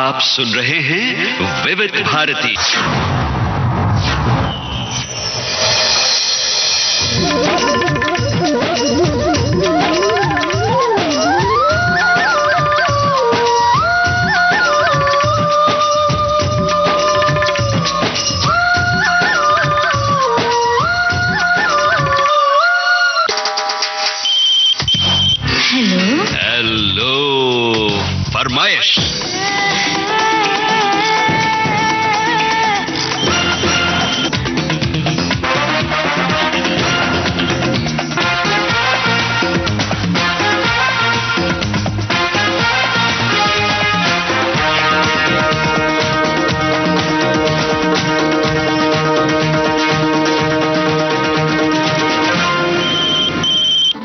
आप सुन रहे हैं विविध भारती। हेलो फरमाइश।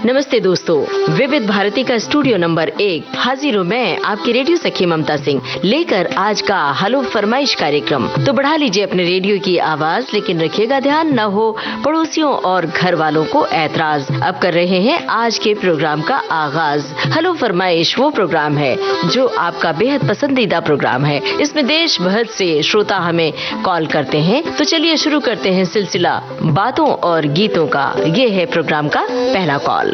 नमस्ते दोस्तों, विविध भारती का स्टूडियो नंबर 1 हाजिर हूँ मैं, आपकी रेडियो सखी ममता सिंह, लेकर आज का हेलो फरमाइश कार्यक्रम। तो बढ़ा लीजिए अपने रेडियो की आवाज, लेकिन रखिएगा ध्यान न हो पड़ोसियों और घर वालों को ऐतराज। अब कर रहे हैं आज के प्रोग्राम का आगाज। हेलो फरमाइश वो प्रोग्राम है जो आपका बेहद पसंदीदा प्रोग्राम है। इसमें देश भर से श्रोता हमें कॉल करते हैं। तो चलिए शुरू करते हैं सिलसिला बातों और गीतों का। ये है प्रोग्राम का पहला कॉल।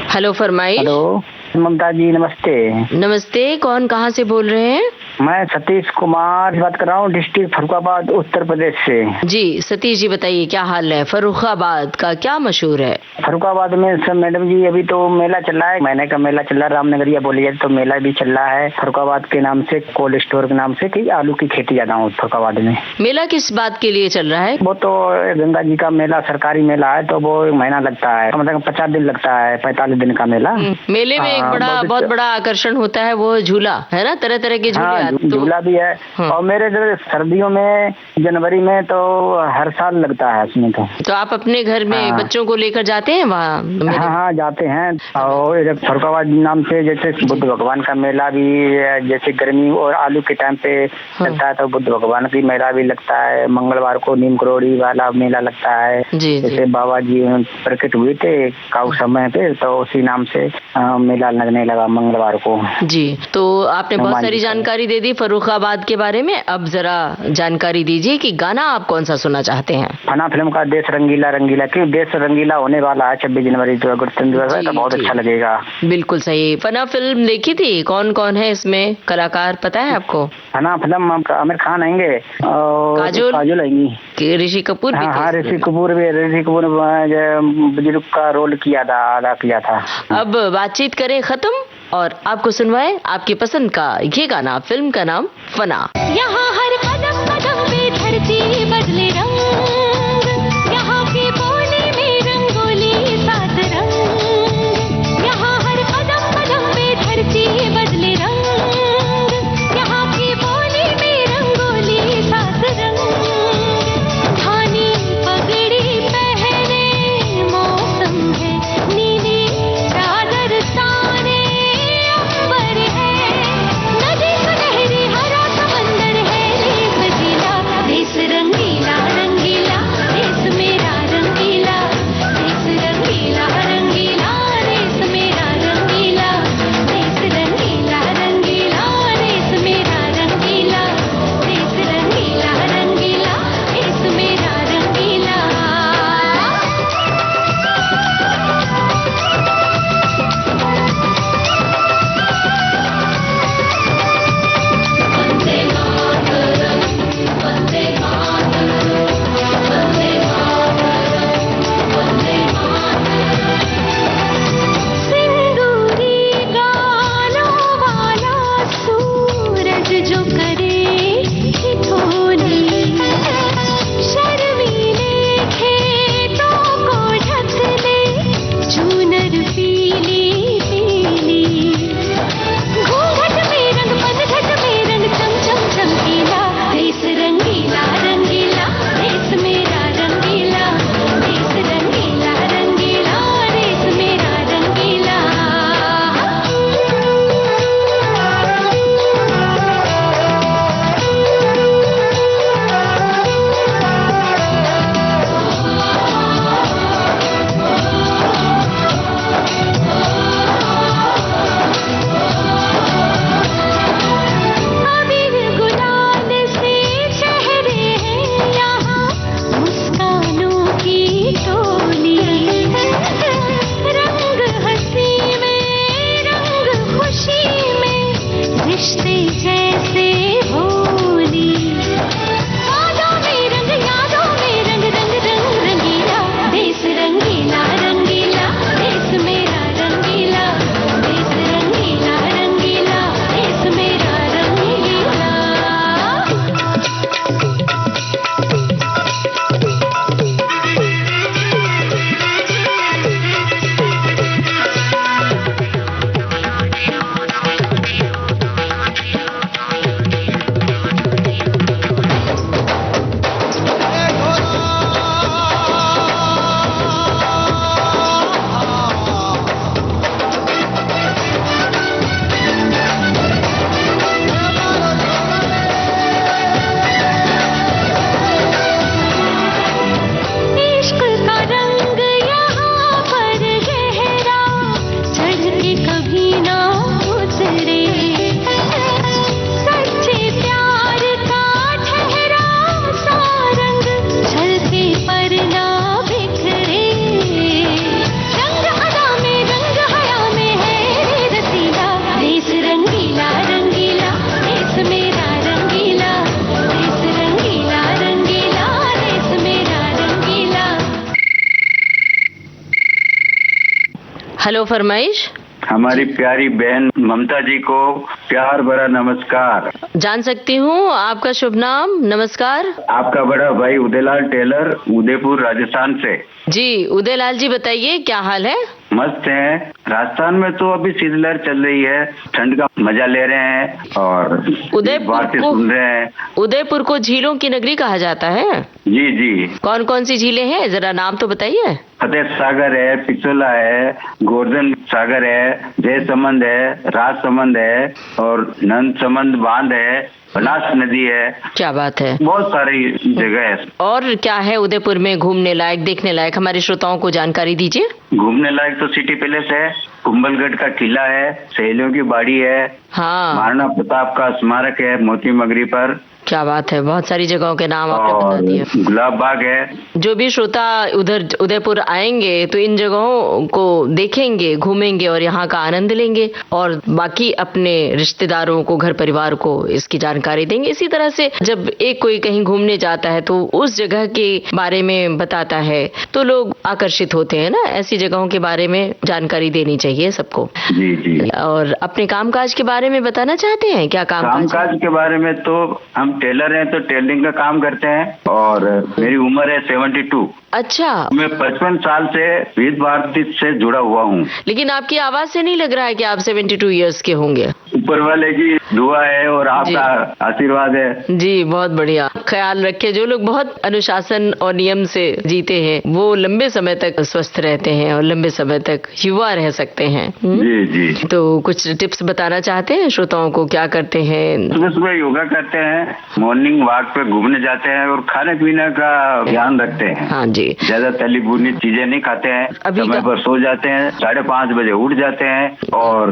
हेलो फरमाइश। हेलो ममता जी, नमस्ते। नमस्ते, कौन कहाँ से बोल रहे हैं? मैं सतीश कुमार बात कर रहा हूँ, डिस्ट्रिक्ट फर्रुखाबाद, उत्तर प्रदेश से। जी सतीश जी, बताइए क्या हाल है? फर्रुखाबाद का क्या मशहूर है? फर्रुखाबाद में सब मैडम जी अभी तो मेला चल रहा है, महीने का मेला चल रहा है, रामनगरिया बोली जाए तो मेला भी चल रहा है फर्रुखाबाद के नाम से, कोल्ड स्टोर के नाम से, कि आलू की खेती ज्यादा हो फर्रुखाबाद में। मेला किस बात के लिए चल रहा है? वो तो गंगा जी का मेला, सरकारी मेला है, तो वो 1 महीना लगता है, मतलब 50 दिन लगता है, 45 दिन का मेला। मेले में एक बहुत बड़ा आकर्षण होता है वो झूला है ना, तरह तरह के झूले। झूला भी है। और मेरे इधर सर्दियों में, जनवरी में तो हर साल लगता है उसमें। तो आप अपने घर में बच्चों को लेकर जाते हैं वहाँ? हाँ जाते हैं। और फर्रुखाबाद नाम से जैसे बुद्ध भगवान का मेला भी, जैसे गर्मी और आलू के टाइम पे लगता है, तो बुद्ध भगवान की मेला भी लगता है। मंगलवार को नीम करोड़ी वाला मेला लगता है। जैसे बाबा जी प्रकट हुए थे काउ समय पे, तो उसी नाम से मेला लगने लगा मंगलवार को। जी, तो आपने बहुत सारी जानकारी दे दी फर्रुखाबाद के बारे में। अब जरा जानकारी दीजिए कि गाना आप कौन सा सुनना चाहते हैं? फना फिल्म का देश रंगीला रंगीला, क्यों देश रंगीला होने वाला है 26 जनवरी तो गणतंत्र दिवस है, तो बहुत अच्छा लगेगा। बिल्कुल सही। फना फिल्म देखी थी? कौन कौन है इसमें कलाकार पता है आपको? फना फिल्म आमिर खान आएंगे, काजोल आएंगी, ऋषि कपूर भी। हाँ ऋषि कपूर बुजुर्ग का रोल किया था, अदा किया था। अब बातचीत करें खत्म और आपको सुनवाए आपकी पसंद का ये गाना। फिल्म का नाम फना। यहाँ हर कदम कदम पे धरती बदले रंग, यहाँ की बोली में रंगोली सात रंग। यहाँ हर कदम कदम पे धरती बदले रंग, यहाँ की बोली में रंगोली सात रंग। धानी पगड़ी पहने मौसम है, नीली चादर ताने अंबर है, नदी सुनहरी हरा समंदर हेलो फरमाइश। हमारी प्यारी बहन ममता जी को प्यार भरा नमस्कार। जान सकती हूँ आपका शुभ नाम? नमस्कार। आपका बड़ा भाई उदयलाल टेलर, उदयपुर राजस्थान से। जी उदयलाल जी, बताइए क्या हाल है? मस्त है। राजस्थान में तो अभी शीतलहर चल रही है, ठंड का मजा ले रहे हैं और बातें सुन रहे हैं। उदयपुर को झीलों की नगरी कहा जाता है। जी जी। कौन कौन सी झीलें हैं, जरा नाम तो बताइए। फतेह सागर है, पिछोला है, गोवर्धन सागर है, जयसमंद है, राजसमंद है और नंद समंद बांध है, बनास नदी है। क्या बात है, बहुत सारी जगह है। और क्या है उदयपुर में घूमने लायक, देखने लायक? हमारे श्रोताओं को जानकारी दीजिए। घूमने लायक तो सिटी पैलेस है, कुंभलगढ़ का किला है, सहेलियों की बाड़ी है, हाँ, महाराणा प्रताप का स्मारक है मोती मगरी पर। क्या बात है, बहुत सारी जगहों के नाम आपने बता दिए। गुलाब बाग है। जो भी श्रोता उधर उदयपुर आएंगे तो इन जगहों को देखेंगे, घूमेंगे और यहाँ का आनंद लेंगे और बाकी अपने रिश्तेदारों को, घर परिवार को इसकी जानकारी देंगे। इसी तरह से जब एक कोई कहीं घूमने जाता है तो उस जगह के बारे में बताता है तो लोग आकर्षित होते हैं ना। ऐसी जगहों के बारे में जानकारी देनी चाहिए सबको। जी जी। और अपने कामकाज के बारे में बताना चाहते हैं? क्या कामकाज के बारे में तो हम टेलर हैं तो टेलरिंग का काम करते हैं और मेरी उम्र है 72। अच्छा। मैं 55 साल से विविध भारती से जुड़ा हुआ हूँ। लेकिन आपकी आवाज से नहीं लग रहा है कि आप 72 इयर्स के होंगे। ऊपर वाले की दुआ है और आपका आशीर्वाद है। जी बहुत बढ़िया। ख्याल रखे, जो लोग बहुत अनुशासन और नियम से जीते हैं वो लंबे समय तक स्वस्थ रहते हैं और लंबे समय तक युवा रह सकते हैं। जी जी। तो कुछ टिप्स बताना चाहते हैं श्रोताओं को? क्या करते हैं? सुबह सुबह योगा करते हैं, मॉर्निंग वॉक पे घूमने जाते हैं और खाने पीने का ध्यान रखते हैं। हाँ जी। ज्यादा तली भुनी चीजें नहीं खाते हैं, समय पर सो जाते हैं, 5:30 बजे उठ जाते हैं और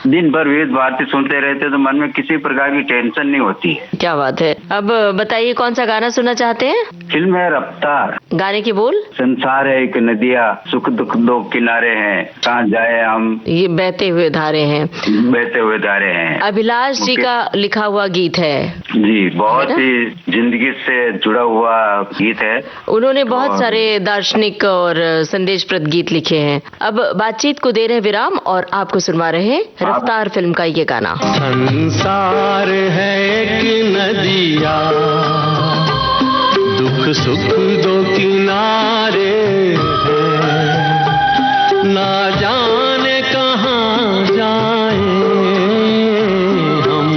दिन भर विविध भारती सुनते रहते हैं तो मन में किसी प्रकार की टेंशन नहीं होती है। क्या बात है। अब बताइए कौन सा गाना सुनना चाहते हैं? फिल्म है रफ्तार। गाने की बोल? संसार है एक नदिया, सुख दुख दो किनारे हैं, कहाँ जाए हम, ये बहते हुए धारे हैं। बहते हुए धारे हैं। अभिलाष जी का लिखा हुआ गीत है। जी, बहुत ही जिंदगी से जुड़ा हुआ गीत है। उन्होंने बहुत सारे दार्शनिक और संदेशप्रद गीत लिखे हैं। अब बातचीत को दे रहे विराम और आपको सुनवा रहे हैं रफ्तार फिल्म का ये गाना। संसार है एक नदिया, दुख सुख दो किनारे हैं, ना जाने कहाँ जाए हम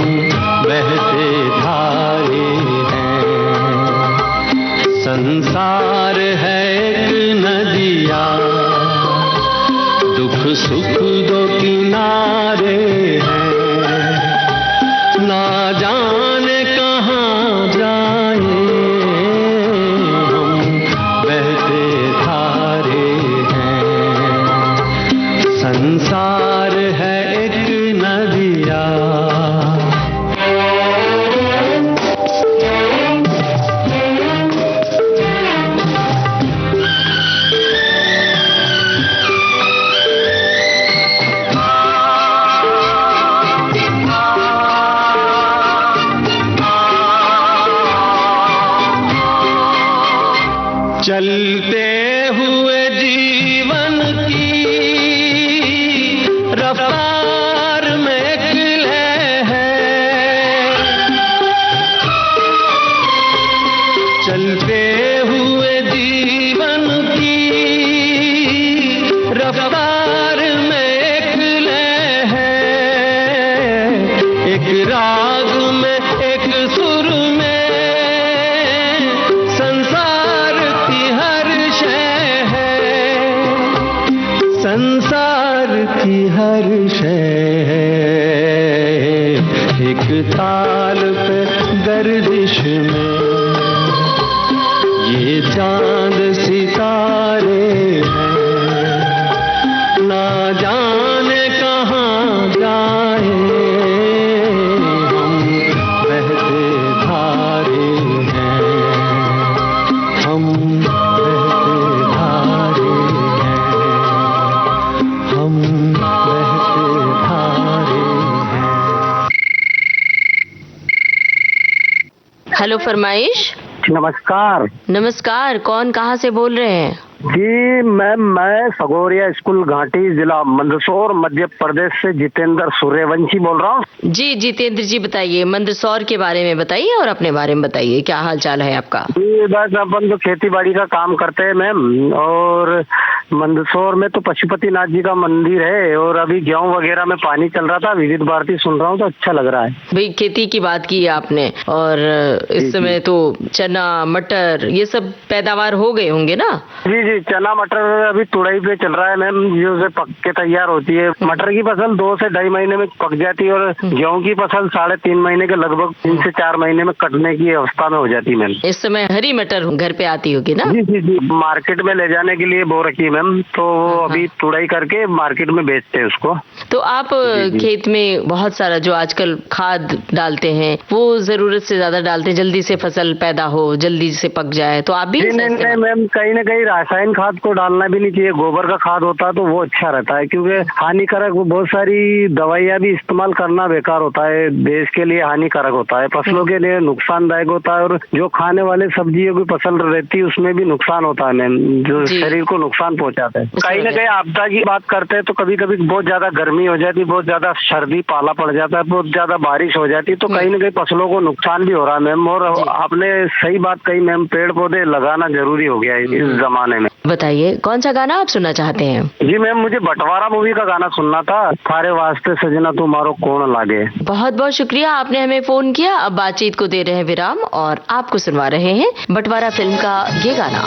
बहते धारे हैं। संसार है एक नदिया, दुख सुख दो किनारे हैं, ना जाने कहाँ जाए हम बहते धारे हैं। संसार है एक नदिया। चलते हुए जीवन की रफ्तार में एक लय है, चलते हुए जीवन की रफ्तार में एक लय है, एक राग में एक सुर में संसार की हर शय है, एक ताल पे गर्दिश में ये चांद सितारे हैं, ना जाने कहाँ जाए हम बहते धारे हैं, हम बहते धारे हैं, हम बहते धारे हैं। हेलो फरमाइश। नमस्कार। नमस्कार, कौन कहाँ से बोल रहे हैं? जी मैम, मैं सगोरिया स्कूल घाटी, जिला मंदसौर, मध्य प्रदेश से जितेंद्र सूर्यवंशी बोल रहा हूँ। जी जितेंद्र जी, बताइए मंदसौर के बारे में बताइए और अपने बारे में बताइए, क्या हाल चाल है आपका? जी बस अपन तो खेती बाड़ी का काम करते हैं मैम, और मंदसौर में तो पशुपतिनाथ जी का मंदिर है, और अभी गेहूं वगैरह में पानी चल रहा था, विविध भारती सुन रहा हूँ तो अच्छा लग रहा है। भाई खेती की बात की आपने, और इस समय तो चना मटर ये सब पैदावार हो गए होंगे ना? जी चना मटर अभी तुड़ाई पे चल रहा है मैम, जो से पक के तैयार होती है। मटर की फसल 2 से 2.5 महीने में पक जाती है, और गेहूं की फसल 3.5 महीने के लगभग 3 से 4 महीने में कटने की अवस्था में हो जाती है मैम। इस समय हरी मटर घर पे आती होगी ना? जी मार्केट में ले जाने के लिए बो रखी है मैम, तो अभी तुड़ाई करके मार्केट में बेचते हैं उसको। तो आप खेत में बहुत सारा जो आजकल खाद डालते हैं वो जरूरत से ज्यादा डालते हैं, जल्दी से फसल पैदा हो, जल्दी से पक जाए, तो आप भी? नहीं मैम, कहीं ना कहीं रासायनिक खाद को डालना भी नहीं चाहिए। गोबर का खाद होता है तो वो अच्छा रहता है, क्योंकि हानिकारक बहुत सारी दवाइयाँ भी इस्तेमाल करना बेकार होता है, देश के लिए हानिकारक होता है, फसलों के लिए नुकसानदायक होता है, और जो खाने वाले सब्जियों की फसल रहती है उसमें भी नुकसान होता है मैम, जो शरीर को नुकसान पहुँचाता है। कहीं ना कहीं आपदा की बात करते हैं तो कभी कभी बहुत ज्यादा गर्मी हो जाती है, बहुत ज्यादा सर्दी पाला पड़ जाता है, बहुत ज्यादा बारिश हो जाती है, तो कहीं ना कहीं फसलों को नुकसान भी हो रहा है मैम। और आपने सही बात कही मैम, पेड़ पौधे लगाना जरूरी हो गया है इस जमाने में। बताइए कौन सा गाना आप सुनना चाहते हैं? जी मैम, मुझे बंटवारा मूवी का गाना सुनना था, थारे वास्ते सजना तुम्हारो कौन लागे। बहुत बहुत शुक्रिया, आपने हमें फोन किया। अब बातचीत को दे रहे हैं विराम और आपको सुनवा रहे हैं बंटवारा फिल्म का ये गाना।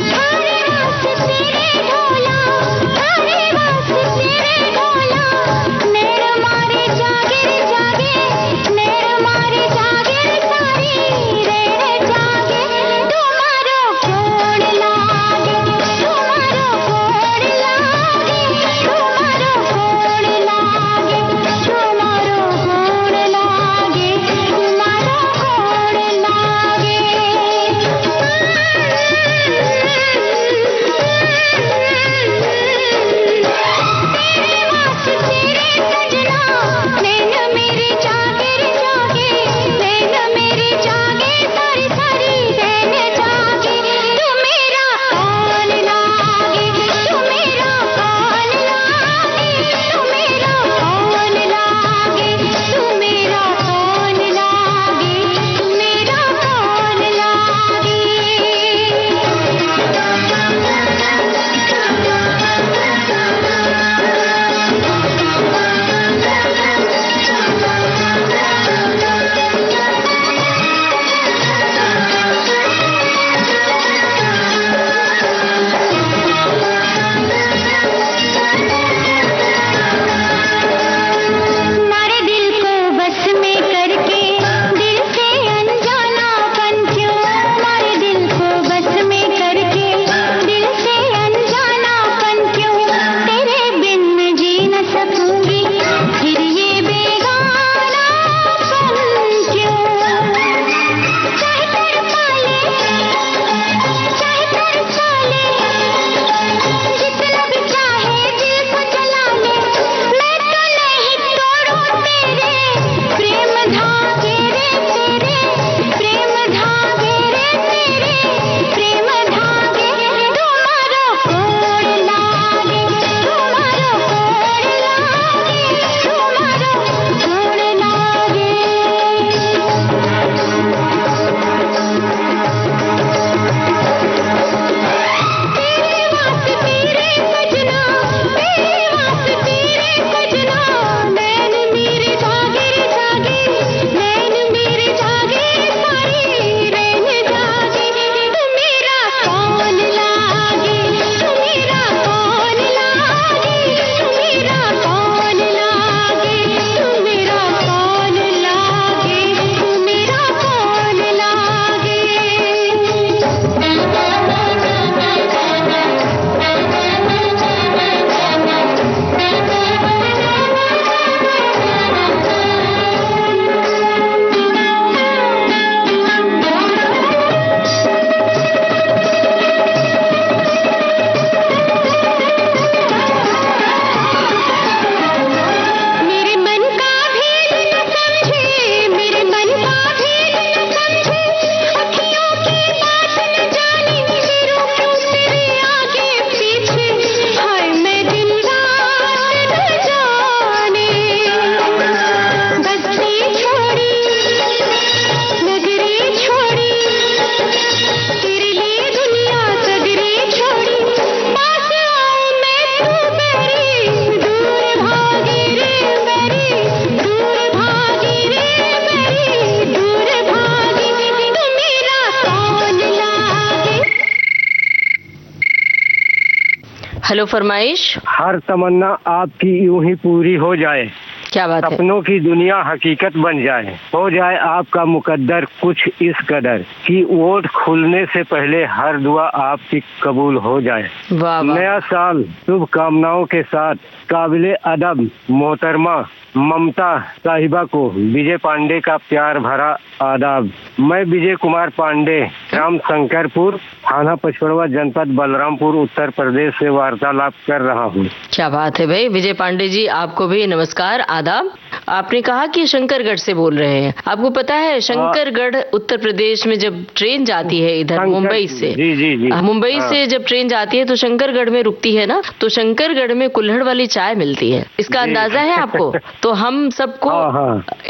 हेलो फरमाइश। हर तमन्ना आपकी यूं ही पूरी हो जाए, क्या बात है। सपनों की दुनिया हकीकत बन जाए, हो जाए आपका मुकद्दर कुछ इस कदर कि वोट खुलने से पहले हर दुआ आपकी कबूल हो जाए। वाह वाह। नया साल शुभकामनाओं के साथ काबिले अदब मोहतरमा ममता साहिबा को विजय पांडे का प्यार भरा आदाब। मैं विजय कुमार पांडे, राम शंकरपुर, थाना पचपड़वा, जनपद बलरामपुर, उत्तर प्रदेश से वार्तालाप कर रहा हूँ। क्या बात है भाई विजय पांडे जी, आपको भी नमस्कार आदाब। आपने कहा कि शंकरगढ़ से बोल रहे हैं, आपको पता है शंकरगढ़ उत्तर प्रदेश में जब ट्रेन जाती है इधर मुंबई से, जी जी जी, मुंबई से जब ट्रेन जाती है तो शंकरगढ़ में रुकती है ना, तो शंकरगढ़ में कुल्हड़ वाली चाय मिलती है, इसका अंदाजा है आपको? तो हम सबको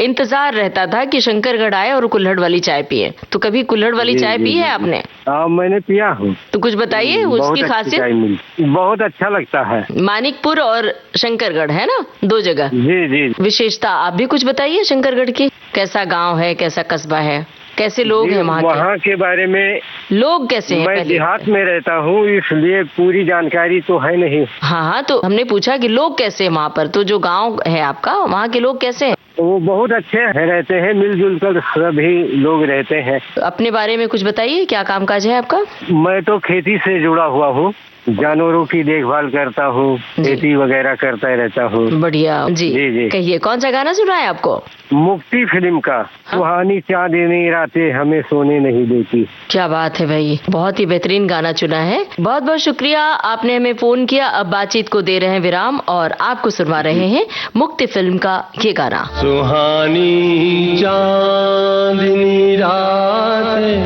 इंतजार रहता था कि शंकरगढ़ आए और कुल्हड़ वाली चाय पिए। तो कभी कुल्हड़ वाली चाय पी है आपने? मैंने पिया हूँ। तो कुछ बताइए उसकी खासियत। बहुत अच्छा लगता है। मानिकपुर और शंकरगढ़ है ना, दो जगह। जी जी। विशेषता आप भी कुछ बताइए शंकरगढ़ की, कैसा गांव है, कैसा कस्बा है, कैसे लोग हैं वहाँ के बारे में? लोग कैसे हैं? मैं देहात में रहता हूँ इसलिए पूरी जानकारी तो है नहीं। हाँ, तो हमने पूछा कि लोग कैसे हैं वहाँ पर, तो जो गांव है आपका वहाँ के लोग कैसे हैं? वो बहुत अच्छे रहते हैं, मिलजुल कर सभी लोग रहते हैं। अपने बारे में कुछ बताइए, क्या कामकाज है आपका? मैं तो खेती से जुड़ा हुआ हूँ, जानवरों की देखभाल करता हूँ, खेती वगैरह करता रहता हूँ। बढ़िया जी जी। कहिए कौन सा गाना सुना है आपको? मुक्ति फिल्म का सुहानी चांदनी रातें हमें सोने नहीं देती। क्या बात है भाई, बहुत ही बेहतरीन गाना चुना है। बहुत बहुत शुक्रिया, आपने हमें फोन किया। अब बातचीत को दे रहे हैं विराम और आपको सुनवा रहे हैं मुक्ति फिल्म का ये गाना। सुहानी चांदनी रातें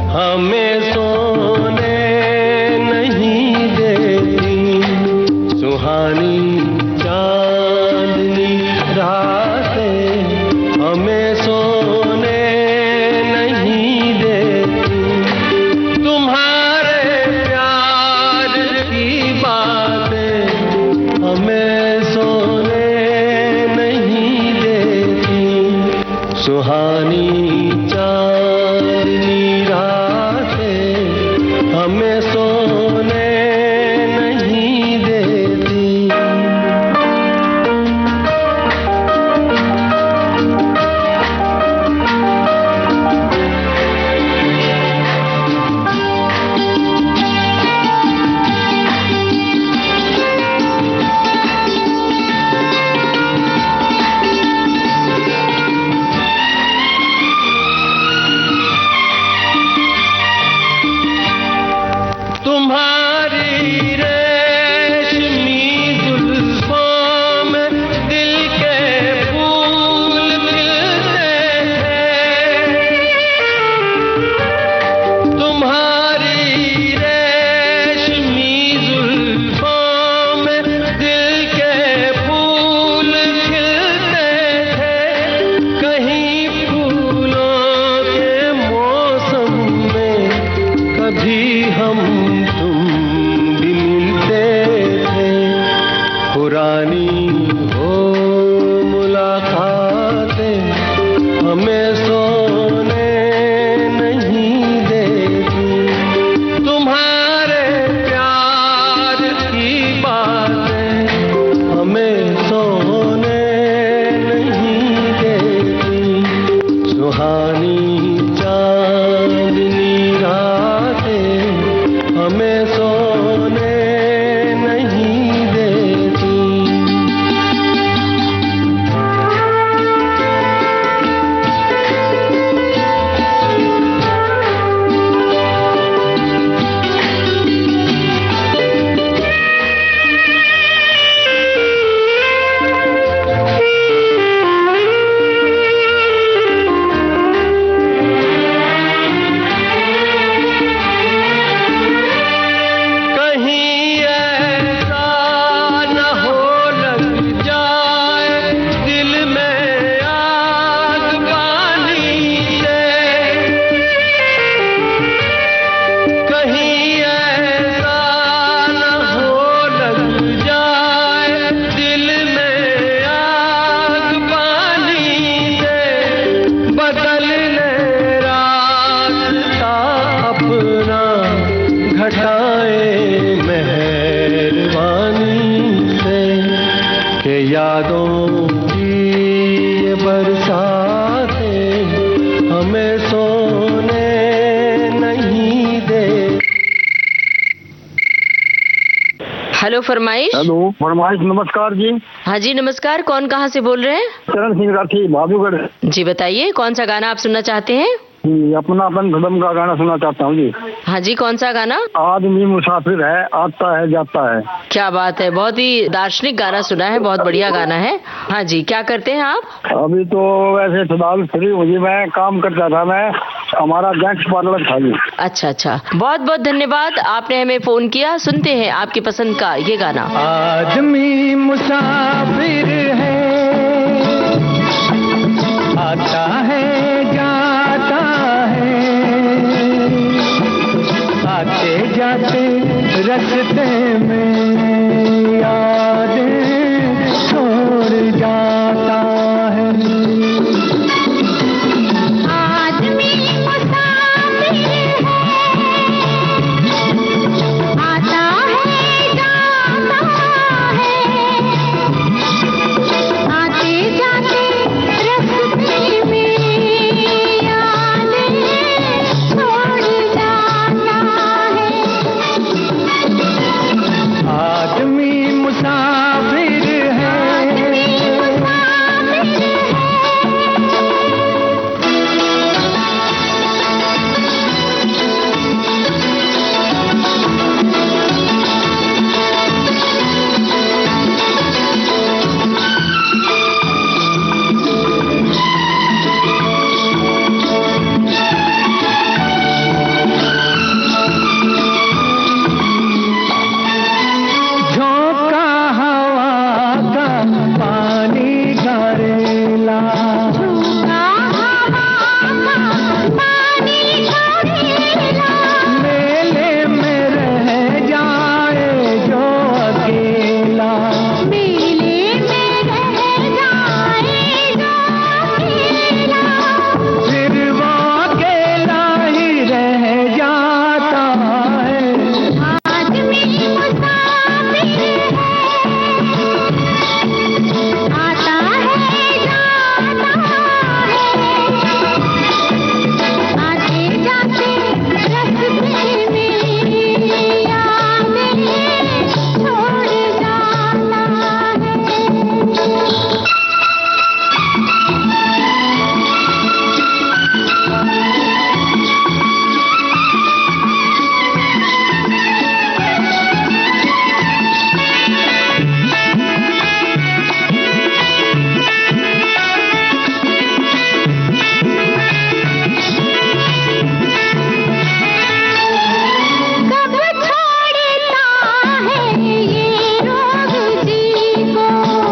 हमें सोने नहीं देती, सुहानी चांदनी रातें हमें सोने नहीं देती, तुम्हारे प्यार की बातें हमें सोने नहीं देती, सुहानी चांदनी रातें हमें सोने नहीं देती। हेलो फरमाइश। हेलो फरमाइश, नमस्कार जी। हाँ जी नमस्कार, कौन कहाँ से बोल रहे हैं? चरण सिंह राठी, भादुगढ़। जी बताइए, कौन सा गाना आप सुनना चाहते हैं? जी, अपनापन फिल्म का गाना सुनना चाहता हूँ जी। हाँ जी, कौन सा गाना? आदमी मुसाफिर है, आता है जाता है। क्या बात है, बहुत ही दार्शनिक गाना सुना है, बहुत बढ़िया गाना है। हाँ जी, क्या करते हैं आप? अभी तो वैसे फिलहाल फ्री हूँ जी, मैं काम करता था, मैं हमारा जेंट्स पार्लर था जी। अच्छा अच्छा, बहुत बहुत धन्यवाद, आपने हमें फोन किया। सुनते हैं आपकी पसंद का ये गाना। आदमी मुसाफिर है, आता है जाता है, आते जाते रास्ते में यादें छोड़ जाता है। आदमी मुसाफिर है, आता है जाता है, आते जाते रास्ते में यादें छोड़ जाता है। आदमी मुसाफिर है, झोंका हवा का पानी घरेला, मेले में रह जाए जो अकेला, फिर वो अकेला ही रह जाता है।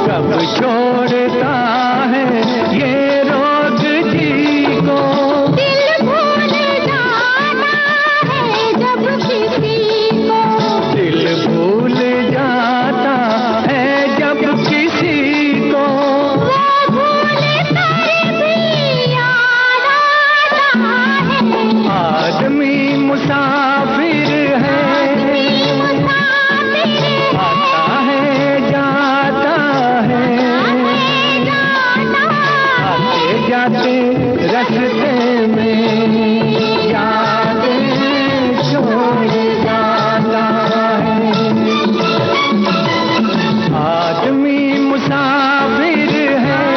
कब छोड़ता है ये रोग जी को, दिल भूल जाता है जब किसी को, आदमी मुसाफिर है, आता है जाता है, आते जाते रास्ते में यादें छोड़ जाता है। आदमी मुसाफिर है।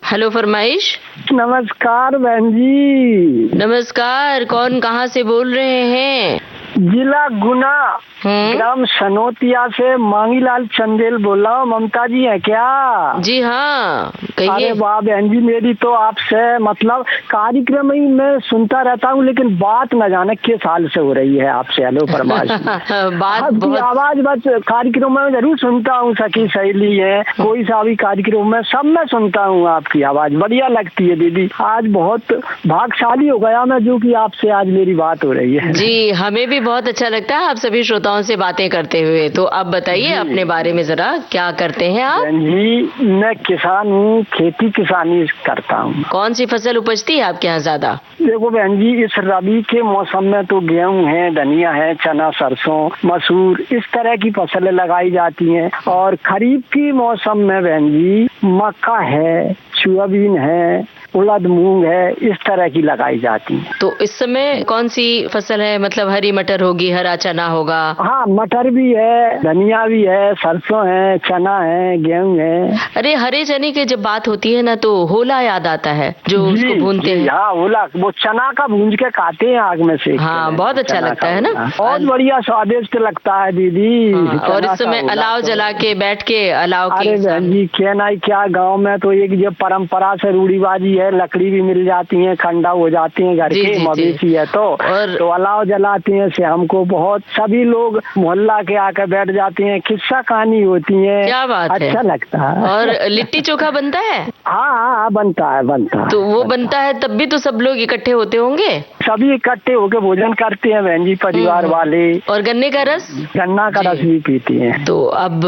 हेलो फरमाइश। नमस्कार बहन जी। नमस्कार, कौन कहाँ से बोल रहे हैं? जिला गुना, ग्राम सनोतिया से मांगीलाल चंदेल बोल रहा हूँ। ममता जी है क्या? जी हाँ, अरे कहिए। वाह बहन जी, मेरी तो आपसे मतलब कार्यक्रम ही मैं सुनता रहता हूँ, लेकिन बात न जाने किस साल से हो रही है आपसे। हेलो फरमाइश। बात आपकी बहुत आवाज बस कार्यक्रम में जरूर सुनता हूँ, सखी सहेली है, कोई सा भी कार्यक्रम में सब में सुनता हूँ, आपकी आवाज बढ़िया लगती है दीदी। आज बहुत भाग्यशाली हो गया मैं जो कि आपसे आज मेरी बात हो रही है। जी, हमें भी बहुत अच्छा लगता है आप सभी श्रोताओं से बातें करते हुए। तो अब बताइए अपने बारे में जरा, क्या करते हैं आप? बहन जी, मैं किसान हूँ, खेती किसानी करता हूँ। कौन सी फसल उपजती है आपके यहाँ ज्यादा? देखो बहन जी, इस रबी के मौसम में तो गेहूं है, धनिया है, चना, सरसों, मसूर, इस तरह की फसलें लगाई जाती हैं। और खरीफ की मौसम में बहन जी मक्का है, सोयाबीन है, उड़द मूंग है, इस तरह की लगाई जाती है। तो इस समय कौन सी फसल है, मतलब हरी मटर होगी, हरा चना होगा? हाँ, मटर भी है, धनिया भी है, सरसों है, चना है, गेहूं है। अरे हरे चने की जब बात होती है ना तो होला याद आता है, जो उसको भूनते हैं। हाँ, होला, वो चना का भून के खाते हैं आग में से। हाँ, बहुत अच्छा लगता है ना, बहुत बढ़िया स्वादिष्ट लगता है दीदी। हाँ, और इस समय अलाव जला के बैठ के अलाव के। अरे बहन जी, कहना ही क्या, गांव में तो एक जो परंपरा से रूढ़ीबाजी है, लकड़ी भी मिल जाती है, खंडा हो जाती है, घर के मवेशी है तो अलाव जलाते हैं से हमको बहुत, सभी लोग मोहल्ला के आकर बैठ जाते हैं, किस्सा कहानी होती है। क्या बात है, अच्छा लगता है। और लिट्टी चोखा बनता है? हाँ, बनता है। तो वो बनता है तब भी तो सब लोग इकट्ठे होते होंगे? सभी इकट्ठे होकर भोजन करते हैं बहन जी, परिवार वाले। और गन्ने का रस? गन्ना का रस भी पीते हैं। तो अब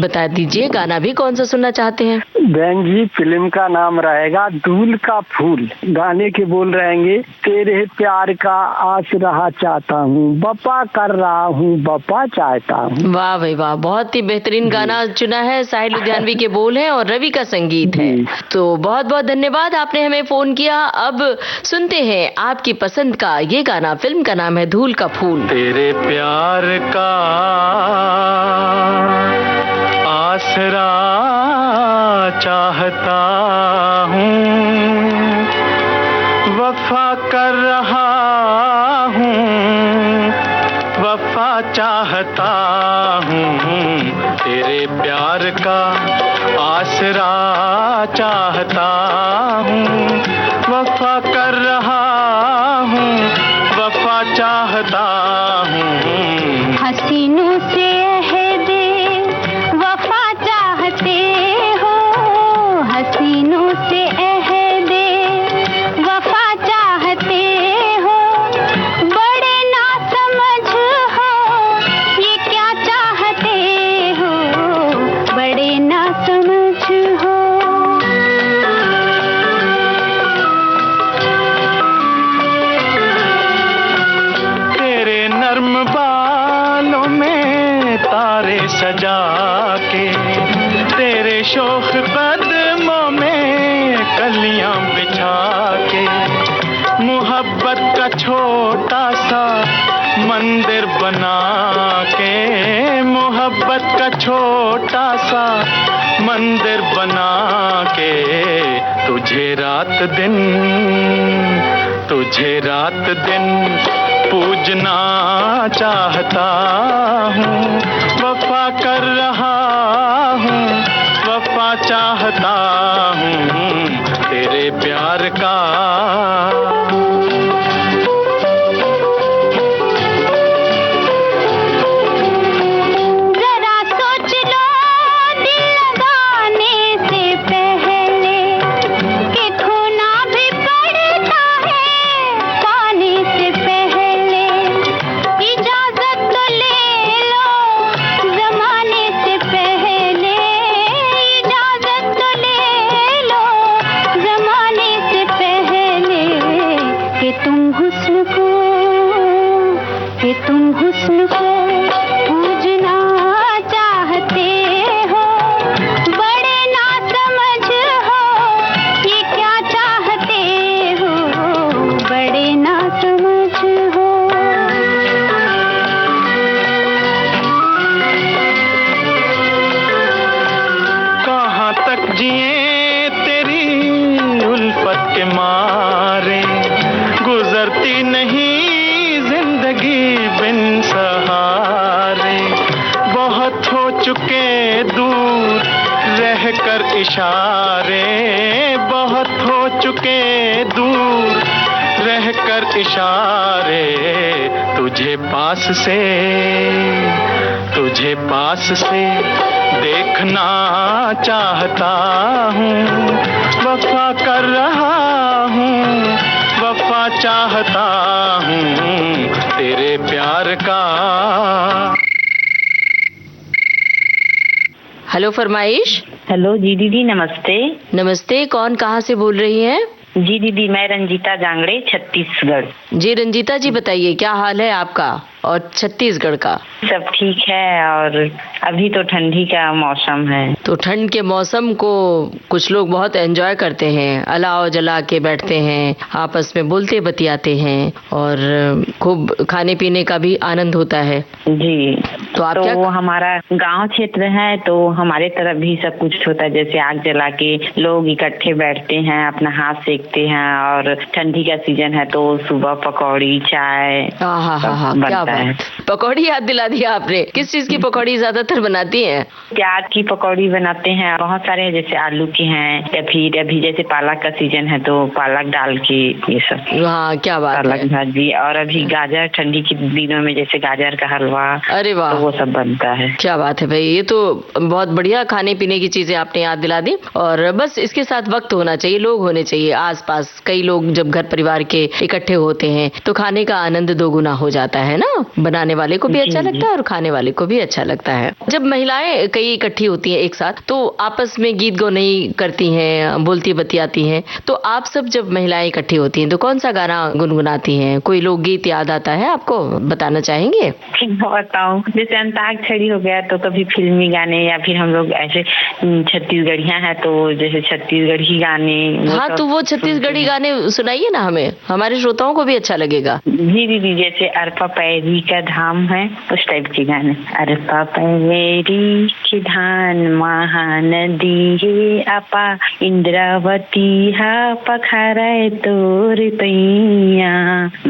बता दीजिए, गाना भी कौन सा सुनना चाहते हैं? बहन जी, फिल्म का नाम रहेगा धूल का फूल। गाने के बोल रहेंगे, तेरे प्यार का आस रहा चाहता हूँ, वफा कर रहा हूँ, वफा चाहता हूँ। वाह भाई वाह, बहुत ही बेहतरीन गाना चुना है। साहिल लुधियानवी के बोल हैं और रवि का संगीत है। तो बहुत बहुत धन्यवाद, आपने हमें फोन किया। अब सुनते हैं आपकी पसंद का ये गाना। फिल्म का नाम है धूल का फूल। तेरे प्यार का आसरा चाहता हूँ, वफा कर रहा हूँ, वफा चाहता हूँ। तेरे प्यार का आसरा चाहता हूँ, वफा कर रहा हूँ, वफा चाहता हूँ। हसीनों से अहदे वफा चाहते हो, हसीनों से अहदे वफा चाहते हो, बड़े ना समझ हो ये क्या चाहते हो, बड़े ना समझ हो। तेरे नर्म बालों में तारे सजा के, तेरे शोख कदमों में कलियां बिछा के, मोहब्बत का छोटा सा मंदिर बना के, मोहब्बत का छोटा सा मंदिर बना के, तुझे रात दिन पूजना चाहता हूँ, वफा कर रहा हूँ, वफा चाहता हूँ। तेरे प्यार का जिए तेरी उल्फत के मारे, गुजरती नहीं जिंदगी बिन सहारे, बहुत हो चुके दूर रहकर इशारे, बहुत हो चुके दूर रहकर इशारे, तुझे पास से देखना चाहता हूँ, वफा कर रहा हूँ, वफा चाहता हूँ। तेरे प्यार का। हेलो फरमाइश। हेलो जी दीदी, नमस्ते। नमस्ते, कौन कहाँ से बोल रही हैं? जी दीदी, मैं रंजीता जांगड़े, छत्तीसगढ़। जी रंजीता जी, बताइए क्या हाल है आपका? और छत्तीसगढ़ का? सब ठीक है, और अभी तो ठंडी का मौसम है। तो ठंड के मौसम को कुछ लोग बहुत एंजॉय करते हैं, अलाव जला के बैठते हैं, आपस में बोलते बतियाते हैं और खूब खाने पीने का भी आनंद होता है। जी, तो आप वो हमारा गांव क्षेत्र है, तो हमारे तरफ भी सब कुछ होता है। जैसे आग जला के लोग इकट्ठे बैठते हैं, अपना हाथ सेकते हैं, और ठंडी का सीजन है तो सुबह पकौड़ी, चाय बनता है। पकौड़ी याद दिला दिया आपने। किस चीज की पकौड़ी ज्यादातर बनाती हैं? प्याज की पकौड़ी बनाते हैं, बहुत सारे हैं, जैसे आलू के हैं, या फिर अभी जैसे पालक का सीजन है तो पालक डाल के ये सब। हाँ, क्या बात है। पालक भाजी, और अभी गाजर, ठंडी के दिनों में जैसे गाजर का हलवा, अरे वाह, तो वो सब बनता है। क्या बात है भाई, ये तो बहुत बढ़िया खाने पीने की चीजें आपने याद दिला दी। और बस इसके साथ वक्त होना चाहिए, लोग होने चाहिए आसपास। कई लोग जब घर परिवार के इकट्ठे होते हैं तो खाने का आनंद दोगुना हो जाता है ना। बनाने वाले को भी अच्छा लगता है और खाने वाले को भी अच्छा लगता है। जब महिलाएं कई इकट्ठी होती हैं एक साथ तो आपस में गीत गौनई करती हैं, बोलती बतियाती हैं। तो आप सब जब महिलाएं इकट्ठी होती हैं तो कौन सा गाना गुनगुनाती हैं? कोई लोकगीत याद आता है आपको, बताना चाहेंगे? बताऊं, जैसे अंताक्षरी हो गया तो कभी फिल्मी गाने, या फिर हम लोग ऐसे छत्तीसगढ़िया है तो जैसे छत्तीसगढ़ी गाने। हाँ, तो वो छत्तीसगढ़ी गाने सुनाइए ना हमें, हमारे श्रोताओं को भी अच्छा लगेगा। जी दीदी, जैसे अरपा पैरी का धाम है, उस टाइप के गाने। अरपा पैरी की धान महानदी है आपा, इंद्रावती हा पखारे तोर पैया,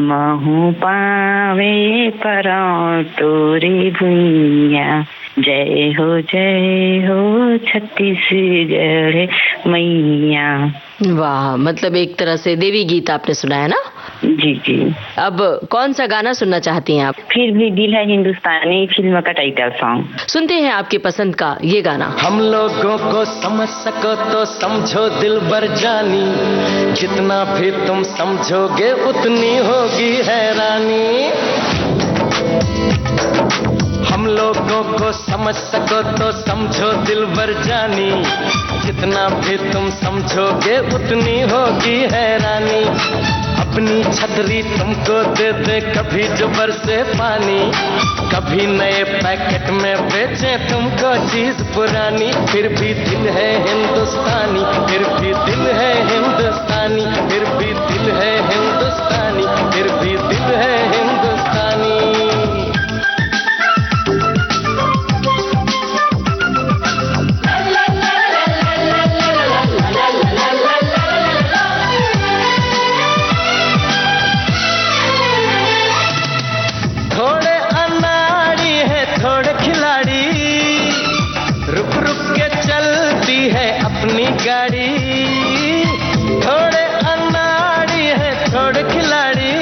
महू पावे परां तोरे भुइया। जय हो छत्तीसगढ़ मैया। वाह, मतलब एक तरह से देवी गीत आपने सुनाया ना? जी जी। अब कौन सा गाना सुनना चाहती हैं आप? फिर भी दिल है हिंदुस्तानी फिल्म का टाइटल सॉन्ग। सुनते हैं आपके पसंद का ये गाना। हम लोगों को समझ सको तो समझो दिल भर जानी, जितना भी तुम समझोगे उतनी होगी हैरानी। हम लोगों को समझ सको तो समझो दिल भर जानी, जितना भी तुम समझोगे उतनी होगी हैरानी। अपनी छतरी तुमको दे दे कभी जो बरसे पानी, कभी नए पैकेट में बेचे तुमको चीज पुरानी। फिर भी दिल है हिंदुस्तानी, फिर भी दिल है हिंदुस्तानी, फिर भी दिल है हिंदुस्तानी, फिर भी दिल है हिंदुस्तानी। अपनी गाड़ी थोड़े अनाड़ी है, थोड़े खिलाड़ी,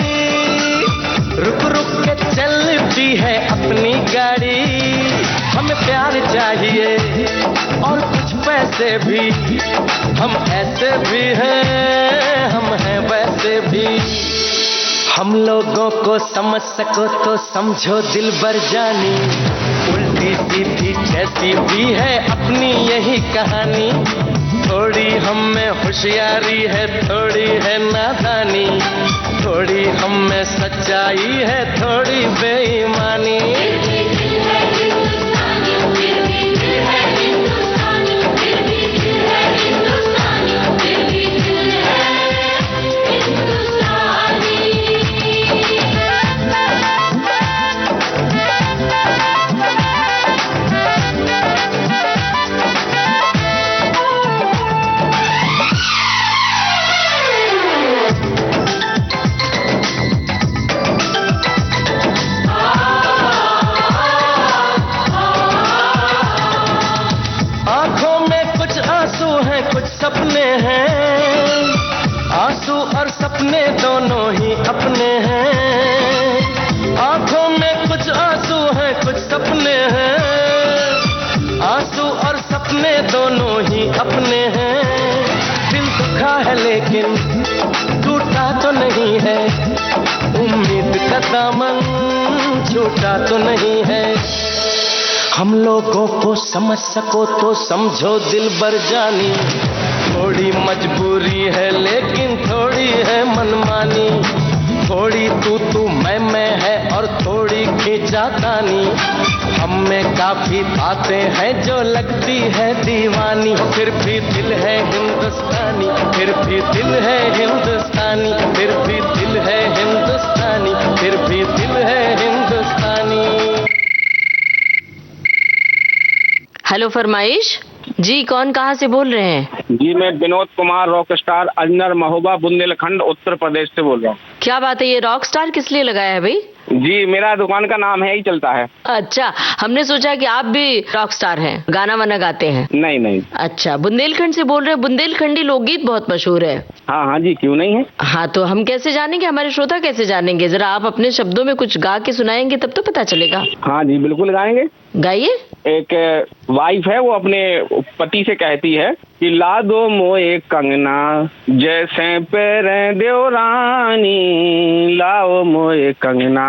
रुक रुक के चलती है अपनी गाड़ी। हमें प्यार चाहिए और कुछ पैसे भी, हम ऐसे भी हैं, हम हैं वैसे भी। हम लोगों को समझ सको तो समझो दिल भर जानी, उल्टी सीधी जैसी भी है अपनी यही कहानी। थोड़ी हम में होशियारी है, थोड़ी है नादानी, थोड़ी हम में सच्चाई है, थोड़ी बेईमानी। सपने हैं, आंसू और सपने दोनों ही अपने हैं। आंखों में कुछ आंसू हैं, कुछ सपने हैं, आंसू और सपने दोनों ही अपने हैं। दिल दुखा है लेकिन टूटा तो नहीं है, उम्मीद का दामन छूटा तो नहीं है। हम लोगों को समझ सको तो समझो दिल भर जानी, थोड़ी मजबूरी है लेकिन थोड़ी है मनमानी, थोड़ी तू मैं है और थोड़ी खींचातानी। हम में काफी बातें हैं जो लगती है दीवानी। फिर भी दिल है हिंदुस्तानी, फिर भी दिल है हिंदुस्तानी, फिर भी दिल है हिंदुस्तानी, फिर भी दिल है हिंदुस्तानी। हेलो फरमाइश जी, कौन कहाँ से बोल रहे हैं? जी मैं विनोद कुमार रॉक स्टार अजनर महोबा बुंदेलखंड उत्तर प्रदेश से बोल रहा हूँ। क्या बात है, ये रॉक स्टार किस लिए लगाया है भाई? जी मेरा दुकान का नाम है ही चलता है। अच्छा, हमने सोचा कि आप भी रॉक स्टार हैं, गाना वाना गाते हैं। नहीं नहीं। अच्छा, बुंदेलखंड से बोल रहे हैं। बुंदेलखंडी लोकगीत बहुत मशहूर है। हाँ हाँ जी, क्यों नहीं है। हाँ, तो हम कैसे जानेंगे, हमारे श्रोता कैसे जानेंगे? जरा आप अपने शब्दों में कुछ गा के सुनाएंगे तब तो पता चलेगा। हाँ जी बिल्कुल गाएंगे। गाइए। एक वाइफ है, वो अपने पति से कहती है कि ला दो मोए कंगना जैसे पैरे देवरानी, लाओ मोए कंगना।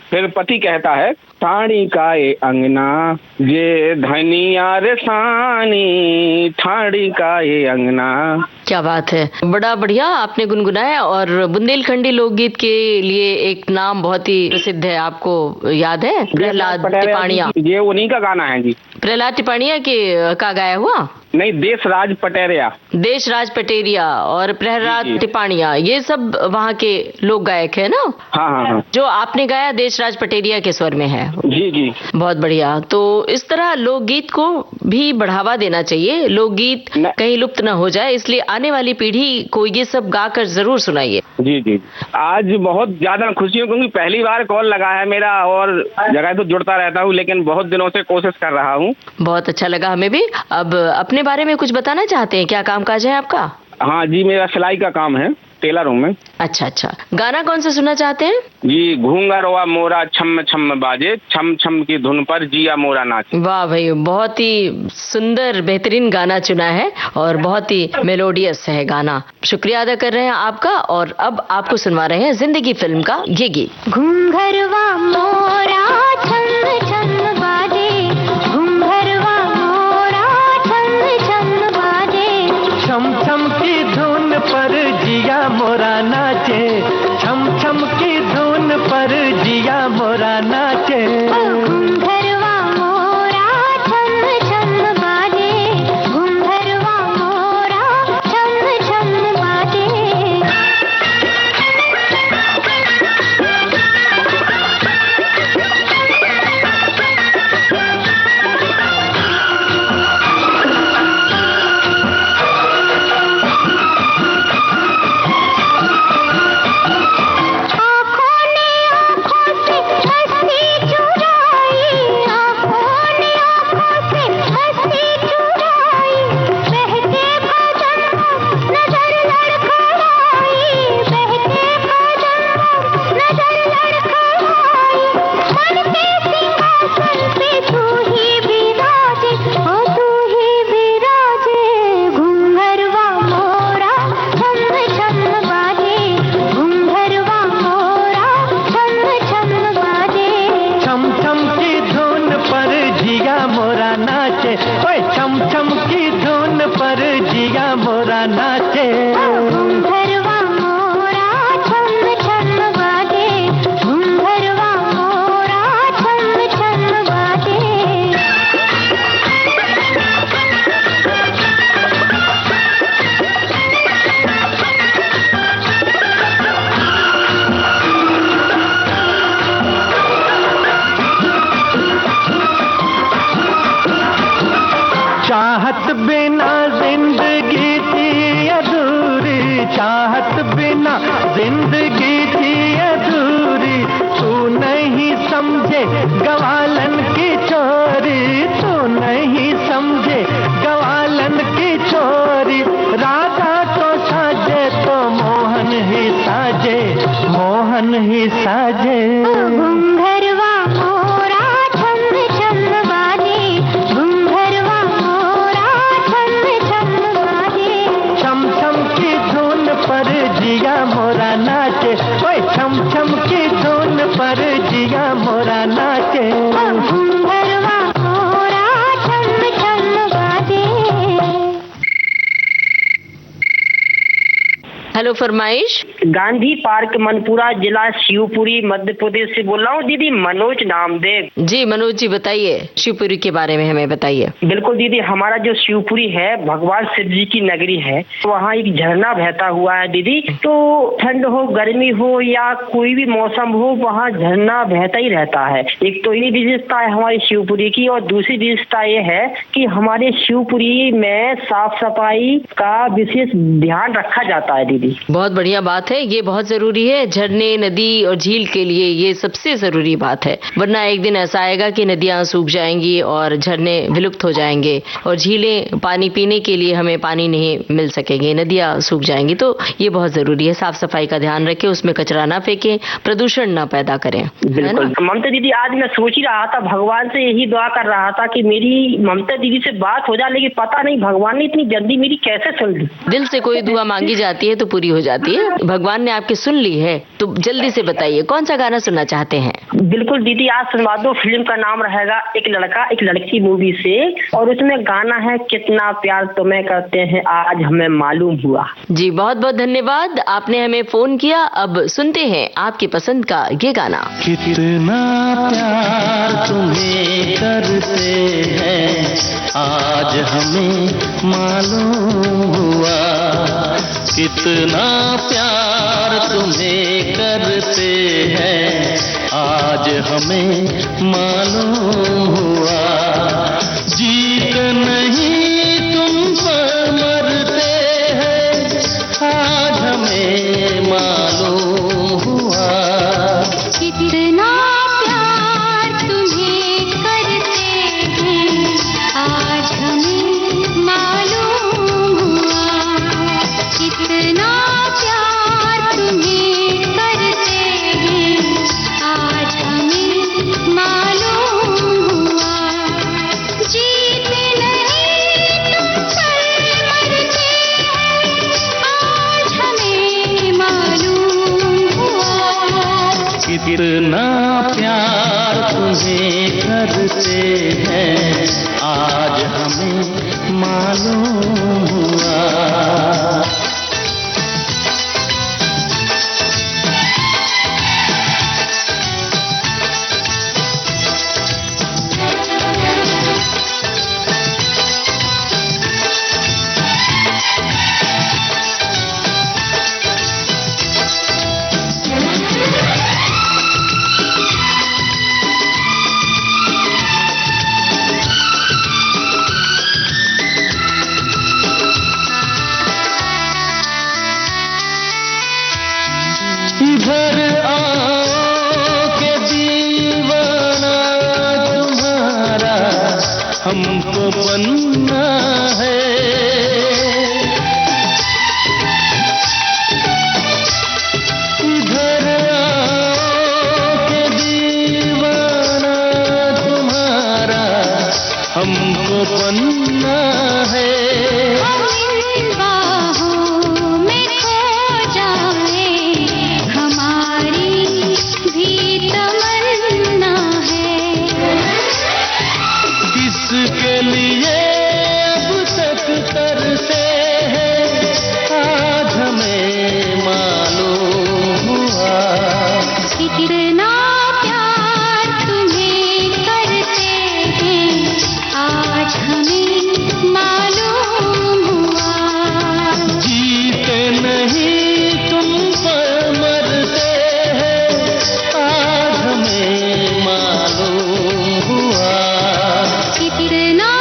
फिर पति कहता है ठाणी का ये अंगना जे धनिया रेसानी, ठाणी का ये अंगना। क्या बात है, बड़ा बढ़िया आपने गुनगुनाया। और बुंदेलखंडी लोकगीत के लिए एक नाम बहुत ही प्रसिद्ध है, आपको याद है? प्रहलाद टिपाणिया। ये उन्हीं का गाना है जी। प्रहलाद टिपाणिया के का गाया हुआ? नहीं, देशराज पटेरिया। देशराज पटेरिया और प्रहलाद टिपाणिया, ये सब वहाँ के लोक गायक है ना? हाँ हाँ हाँ। जो आपने गाया देशराज पटेरिया के स्वर में है। जी जी, बहुत बढ़िया। तो इस तरह लोकगीत को भी बढ़ावा देना चाहिए, लोकगीत कहीं लुप्त न हो जाए, इसलिए आने वाली पीढ़ी को ये सब गाकर जरूर सुनाइए। जी जी, आज बहुत ज्यादा खुशी है क्योंकि पहली बार कॉल लगा है मेरा, और जगह तो जुड़ता रहता हूँ लेकिन बहुत दिनों से कोशिश कर रहा हूँ। बहुत अच्छा लगा हमें भी। अब अपने बारे में कुछ बताना चाहते हैं? क्या कामकाज है आपका? हाँ जी, मेरा सिलाई का काम है, टेलर हूँ मैं। अच्छा अच्छा, गाना कौन सा सुनना चाहते हैं? जी, घूंघरवा मोरा छम छम बाजे, छम छम की धुन पर जिया मोरा नाचे। वाह भाई, बहुत ही सुंदर बेहतरीन गाना चुना है और बहुत ही मेलोडियस है गाना। शुक्रिया अदा कर रहे हैं आपका। और अब आपको सुनवा रहे हैं जिंदगी फिल्म का ये गीत। घूंघरवा मोरा छम छम बाजे, घूंघरवा मोरा छम छम बाजे, छम छम की धुन पर जिया मोरा नाचे, छम छम की धुन पर जिया मोरा नाचे। घूंघरवा मोरा छम छम बाजे, घूंघरवा मोरा छम छम बाजे। चाहत बिना जिंदगी थी अधूरी, चाहत बिना जिंदगी थी अधूरी, तू नहीं समझे गवालन की चोरी, तू नहीं समझे गवालन की चोरी। राधा तो साजे तो मोहन ही साजे, मोहन ही साजे। घूंघरवा मोरा छम छम बाजे, घूंघरवा मोरा छम छम बाजे, छम छम की धुन पर जिया मोरा नाचे, ओए छम छम की धुन पर जिया मोरा नाचे। घूंघरवा मोरा छम छम बाजे। हेलो फरमाइश। गांधी पार्क मनपुरा, जिला शिवपुरी, मध्य प्रदेश से बोल रहा हूँ दीदी, मनोज नामदेव। जी मनोज जी, बताइए शिवपुरी के बारे में हमें बताइए। बिल्कुल दीदी, हमारा जो शिवपुरी है भगवान शिव जी की नगरी है, वहाँ एक झरना बहता हुआ है दीदी। तो ठंड हो, गर्मी हो या कोई भी मौसम हो, वहाँ झरना बहता ही रहता है। एक तो ये विशेषता है हमारी शिवपुरी की, और दूसरी विशेषता ये है कि हमारे शिवपुरी में साफ सफाई का विशेष ध्यान रखा जाता है दीदी। बहुत बढ़िया बात है, ये बहुत जरूरी है। झरने, नदी और झील के लिए ये सबसे जरूरी बात है, वरना एक दिन ऐसा आएगा कि नदियां सूख जाएंगी और झरने विलुप्त हो जाएंगे और झीलें, पानी पीने के लिए हमें पानी नहीं मिल सकेंगे, नदियां सूख जाएंगी। तो ये बहुत जरूरी है, साफ सफाई का ध्यान रखें, उसमें कचरा ना फेंकें, प्रदूषण ना पैदा करें। बिल्कुल ममता दीदी, आज मैं सोच ही रहा था, भगवान से यही दुआ कर रहा था कि मेरी ममता दीदी से बात हो जाए, लेकिन पता नहीं भगवान ने इतनी जल्दी मेरी कैसे सुन ली। दिल से कोई दुआ मांगी जाती है तो पूरी हो जाती है। भगवान ने आपकी सुन ली है, तो जल्दी से बताइए कौन सा गाना सुनना चाहते हैं। बिल्कुल दीदी, आज सुनवा दो। फिल्म का नाम रहेगा एक लड़का एक लड़की मूवी से, और उसमें गाना है कितना प्यार तुम्हें करते हैं आज हमें मालूम हुआ। जी बहुत बहुत धन्यवाद, आपने हमें फोन किया। अब सुनते हैं आपकी पसंद का ये गाना। कितना प्यार तुम्हें करते हैं आज हमें मालूम हुआ, कितना प्यार तुम्हें करते हैं आज हमें मालूम हुआ। जीत नहीं तुम पर मरते हैं आज हमें मालूम हुआ। कितना प्यार तुम्हें करते हैं आज हमें मालूम हुआ, कितना प्यार तुम्हें करते हैं आज हमें मालूम हुआ। जीत नहीं तुम पर मरते हैं आज हमें मालूम हुआ। कितना प्यार तुम्हें करते हैं आज हमें मालूम हुआ। इधर आओ के दीवाना तुम्हारा हमको बनना है। इधर आओ के दीवाना तुम्हारा हमको बनना है। किसके लिए अब तक तरसे हैं आज हमें मालूम हुआ। कितना प्यार तुम्हें करते हैं आज हमें मालूम हुआ। जीते नहीं तुम पर मरते हैं आज हमें मालूम हुआ। कितना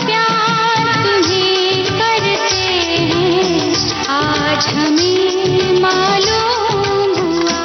प्यार तुम्हें करते हैं आज हमें मालूम हुआ।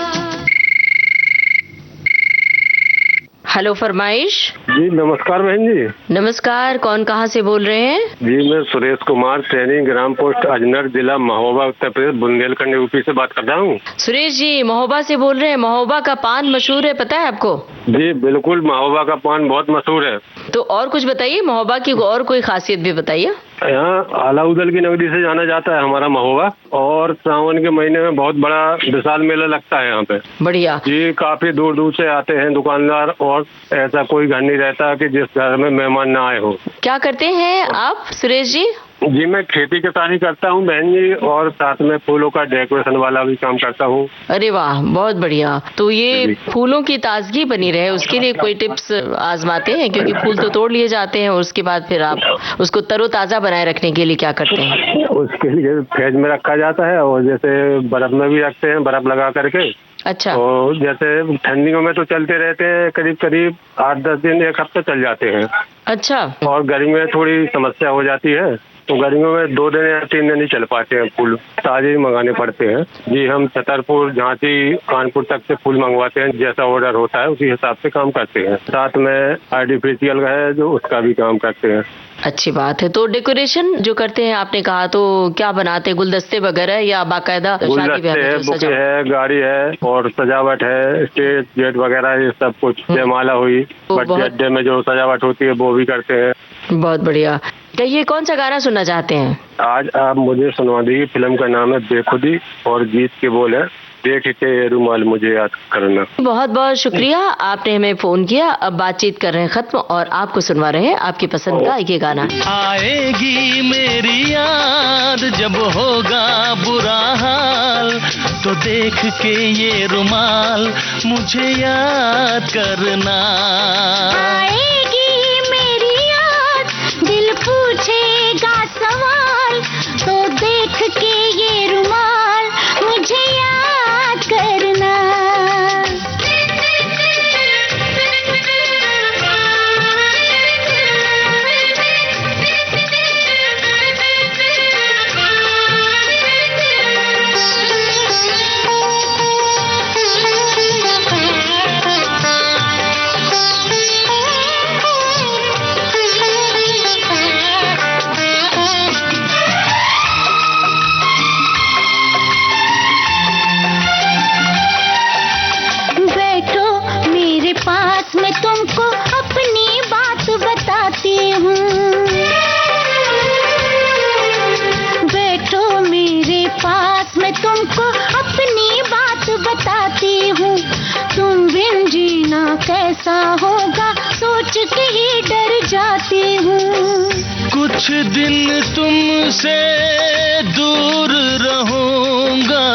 हेलो फरमाइश। जी नमस्कार बहन जी। नमस्कार, कौन कहाँ से बोल रहे हैं? जी मैं सुरेश कुमार, सैनी, ग्राम पोस्ट अजनर, जिला महोबा, उत्तर प्रदेश, बुंदेलखंड यूपी से बात कर रहा हूँ। सुरेश जी महोबा से बोल रहे हैं। महोबा का पान मशहूर है, पता है आपको? जी बिल्कुल, महोबा का पान बहुत मशहूर है। तो और कुछ बताइए, महोबा की और कोई खासियत भी बताइए। यहाँ अलाउदल की नगरी से जाना जाता है हमारा महोबा, और सावन के महीने में बहुत बड़ा विशाल मेला लगता है यहाँ पे। बढ़िया जी, काफी दूर दूर से आते हैं दुकानदार, और ऐसा कोई घर नहीं रहता कि जिस घर में मेहमान ना आए हो। क्या करते हैं आप सुरेश जी? जी, मैं खेती किसानी करता हूँ बहन जी, और साथ में फूलों का डेकोरेशन वाला भी काम करता हूँ। अरे वाह, बहुत बढ़िया। तो ये फूलों की ताजगी बनी रहे उसके लिए कोई टिप्स आजमाते हैं? क्योंकि फूल तो तोड़ लिए जाते हैं और उसके बाद फिर आप उसको तरोताजा बनाए रखने के लिए क्या करते हैं? उसके लिए फ्रिज में रखा जाता है, और जैसे बर्फ में भी रखते हैं, बर्फ लगा करके। अच्छा। और जैसे ठंडियों में तो चलते रहते हैं, करीब करीब 8-10 दिन, 1 हफ्ते चल जाते हैं। अच्छा। और गर्मी में थोड़ी समस्या हो जाती है, तो गर्मियों में 2 दिन या 3 दिन ही चल पाते हैं, फूल ताजे ही मंगाने पड़ते हैं। जी, हम छतरपुर, झांसी, कानपुर तक से फूल मंगवाते हैं, जैसा ऑर्डर होता है उसी हिसाब से काम करते हैं। साथ में आर्टिफिशियल है जो, उसका भी काम करते हैं। अच्छी बात है। तो डेकोरेशन जो करते हैं आपने कहा, तो क्या बनाते हैं? गुलदस्ते वगैरह या बाकायदा शादी ब्याह में जो बुके है, गाड़ी है और सजावट है, स्टेज गेट वगैरह, ये सब कुछ। जयमाला हुई, बर्थडे अड्डे में जो सजावट होती है वो भी करते हैं। बहुत बढ़िया। कहिए, कौन सा गाना सुनना चाहते हैं? आज आप मुझे सुनवा दीजिए। फिल्म का नाम है बेखुदी और गीत के बोल है देख के ये रुमाल मुझे याद करना। बहुत बहुत शुक्रिया, आपने हमें फोन किया। अब बातचीत कर रहे हैं खत्म और आपको सुनवा रहे हैं आपकी पसंद का ये गाना। आएगी मेरी याद जब होगा बुरा हाल, तो देख के ये रुमाल मुझे याद करना। आएगी मेरी याद, दिल पूछेगा सवाल, तो देख के ये रुमाल मुझे याद करना। मैं तुमको अपनी बात बताती हूँ, बैठो मेरे पास, मैं तुमको अपनी बात बताती हूँ। तुम बिन जीना कैसा होगा सोच के ही डर जाती हूँ। कुछ दिन तुमसे दूर रहूंगा,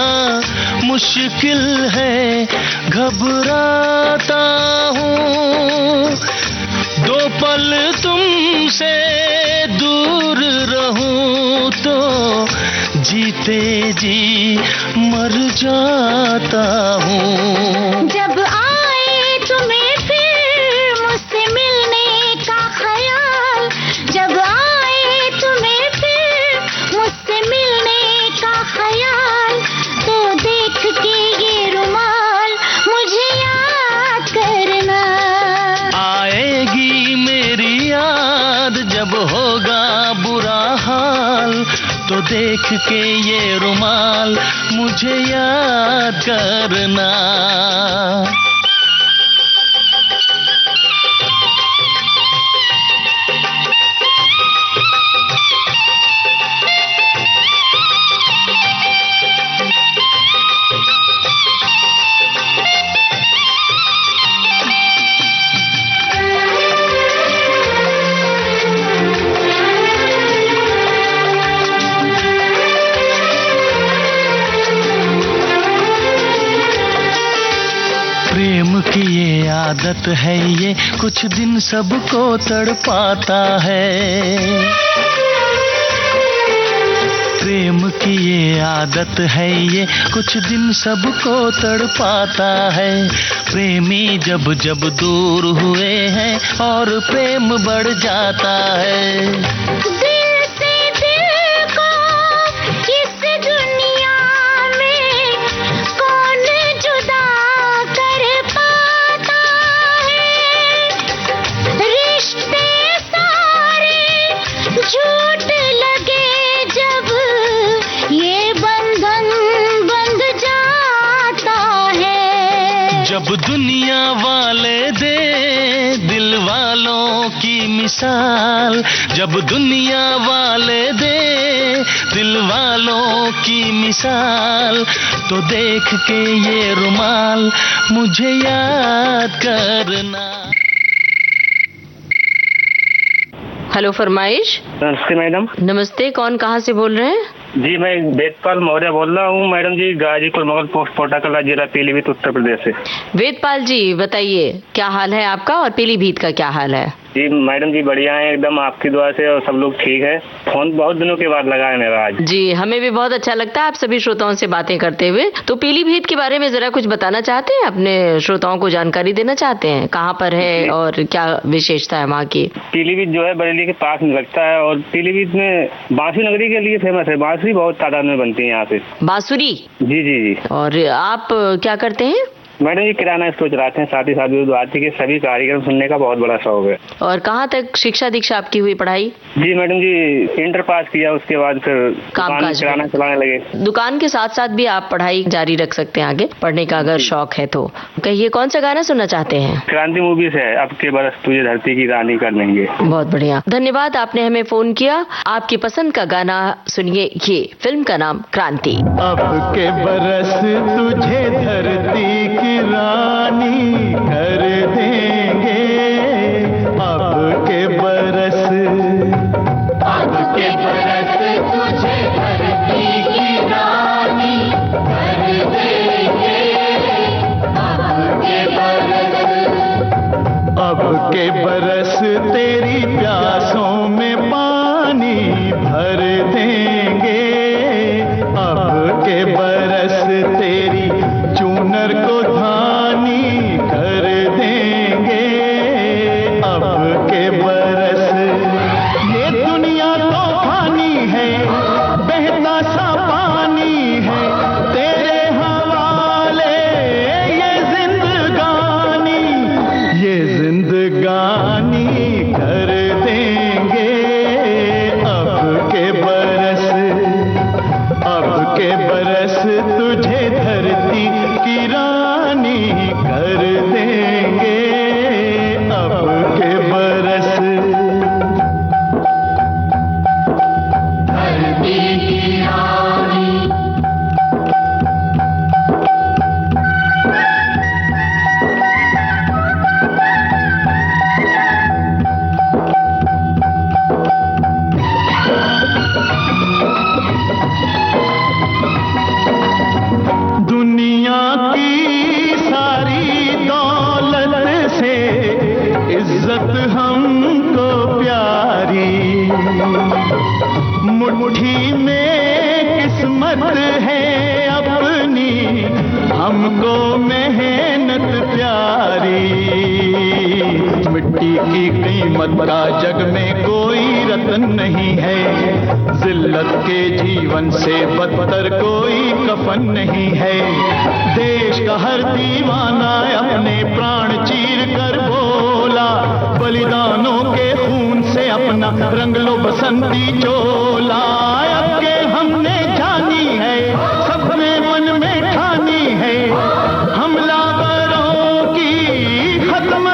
मुश्किल है घबराता हूँ। 2 पल तुमसे दूर रहूं तो जीते जी मर जाता हूँ। जब आए तुम्हें फिर मुझसे मिलने का ख्याल, जब आए तुम्हें फिर मुझसे मिलने का ख्याल, तो देख के ये रुमाल मुझे याद करना। आएगी मेरी याद जब होगा बुरा हाल, तो देख के ये रुमाल मुझे याद करना। प्रेम की ये आदत है, ये कुछ दिन सबको तड़पाता है। प्रेम की ये आदत है, ये कुछ दिन सबको तड़पाता है। प्रेमी जब जब दूर हुए हैं और प्रेम बढ़ जाता है। जब दुनिया वाले दे दिल वालों की मिसाल, जब दुनिया वाले दे दिल वालों की मिसाल, तो देख के ये रुमाल मुझे याद करना। हेलो फरमाइश। नमस्ते मैडम। नमस्ते, कौन कहाँ से बोल रहे हैं? जी मैं वेदपाल मौर्य बोल रहा हूँ मैडम जी, गाजीपुर मुगल पोस्ट पोटाकला जिला पीलीभीत उत्तर प्रदेश से। वेदपाल जी बताइए, क्या हाल है आपका और पीलीभीत का क्या हाल है? जी मैडम जी बढ़िया है एकदम, आपकी दुआ से और सब लोग ठीक है। फोन बहुत दिनों के बाद लगा है मेरा आज। जी हमें भी बहुत अच्छा लगता है आप सभी श्रोताओं से बातें करते हुए। तो पीलीभीत के बारे में जरा कुछ बताना चाहते हैं, अपने श्रोताओं को जानकारी देना चाहते हैं, कहाँ पर है और क्या विशेषता है वहाँ की? पीलीभीत जो है बरेली के पास में लगता है और पीलीभीत में बांसुरी नगरी के लिए फेमस है। बांसुरी बहुत तादाद में बनती है यहाँ पे। बांसुरी? जी जी जी। और आप क्या करते हैं? मैडम जी किराना स्टोर चलाते हैं, साथ ही साथ विविध भारती के सभी कार्यक्रम सुनने का बहुत बड़ा शौक है। और कहाँ तक शिक्षा दीक्षा आपकी हुई पढ़ाई? जी मैडम जी इंटर पास किया, उसके बाद फिर दुकान किराना चलाने लगे। दुकान के साथ साथ भी आप पढ़ाई जारी रख सकते हैं आगे पढ़ने का अगर शौक है तो। कहिए कौन सा गाना सुनना चाहते हैं? क्रांति मूवी से है, अब के बरस तुझे धरती की रानी कर देंगे। बहुत बढ़िया, धन्यवाद आपने हमें फोन किया। आपकी पसंद का गाना सुनिए, ये फिल्म का नाम क्रांति। अब के बरस तुझे धरती की रानी कर देंगे, अब के बरस तुझे धरती की रानी कर देंगे, अब के बरस तेरी प्यासों में पानी भर देंगे, अब के बरस तेरी चूनर को धानी कर देंगे, अब के बरस ये दुनिया तो फानी है, बहता सा पानी है, तेरे हवाले ये जिंदगानी कर देंगे, अब के बरस तुझे धरती की रानी कर देंगे, अब के बरस धरती की रानी। दुनिया की सारी दौलत से इज्जत हमको प्यारी, मुट्ठी में किस्मत है अपनी, हमको मेहनत प्यारी। मिट्टी की कीमत का जग में कोई रतन नहीं है, जिल्लत के जीवन से बदतर कोई कफन नहीं है। देश का हर दीवाना अपने प्राण चीर कर बोला, बलिदानों के खून से अपना रंग लो बसंती चोला। अब के हमने जानी है, सबने मन में ठानी है, हमलावरों की खत्म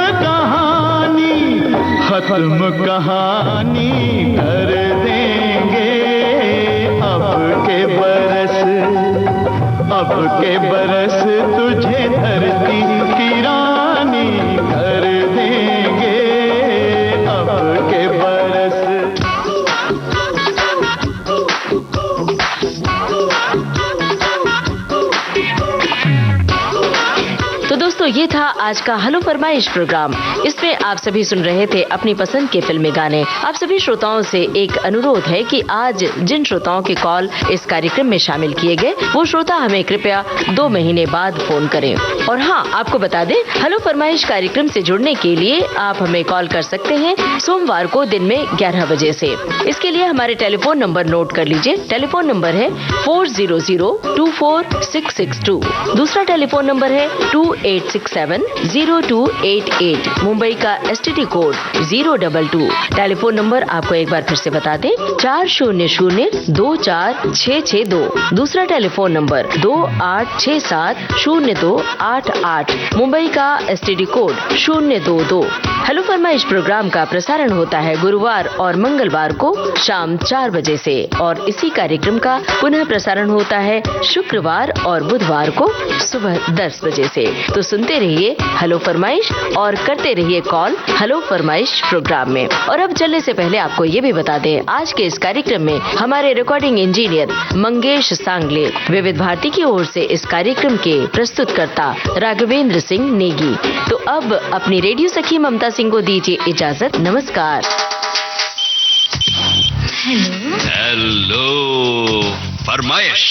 कहानी कर देंगे, अब के बरस तुझे धरती की रानी कर देंगे, अब के बरस। तो दोस्तों ये था आज का हेलो फरमाइश प्रोग्राम। इसमें आप सभी सुन रहे थे अपनी पसंद के फिल्मी गाने। आप सभी श्रोताओं से एक अनुरोध है कि आज जिन श्रोताओं के कॉल इस कार्यक्रम में शामिल किए गए वो श्रोता हमें कृपया 2 महीने बाद फोन करें। और हाँ, आपको बता दें, हेलो फरमाइश कार्यक्रम से जुड़ने के लिए आप हमें कॉल कर सकते हैं सोमवार को दिन में 11 बजे से। इसके लिए हमारे टेलीफोन नंबर नोट कर लीजिए। टेलीफोन नंबर है 400-24662। दूसरा टेलीफोन नंबर है 2867-0288। मुंबई का STD कोड 022। टेलीफोन नंबर आपको एक बार फिर से बता दें, 400-24662। दूसरा टेलीफोन नंबर 2867-0288। मुंबई का STD कोड 022। हेलो फरमाइश प्रोग्राम का प्रसारण होता है गुरुवार और मंगलवार को शाम 4 बजे से और इसी कार्यक्रम का पुनः प्रसारण होता है शुक्रवार और बुधवार को सुबह 10 बजे से। तो सुनते रहिए हेलो फरमाइश और करते रहिए कॉल हेलो फरमाइश प्रोग्राम में। और अब चलने से पहले आपको ये भी बता दें, आज के इस कार्यक्रम में हमारे रिकॉर्डिंग इंजीनियर मंगेश सांगले, विविध भारती की ओर से इस कार्यक्रम के प्रस्तुतकर्ता राघवेंद्र सिंह नेगी। तो अब अपनी रेडियो सखी ममता सिंह को दीजिए इजाजत। नमस्कार। हेलो फरमाइश।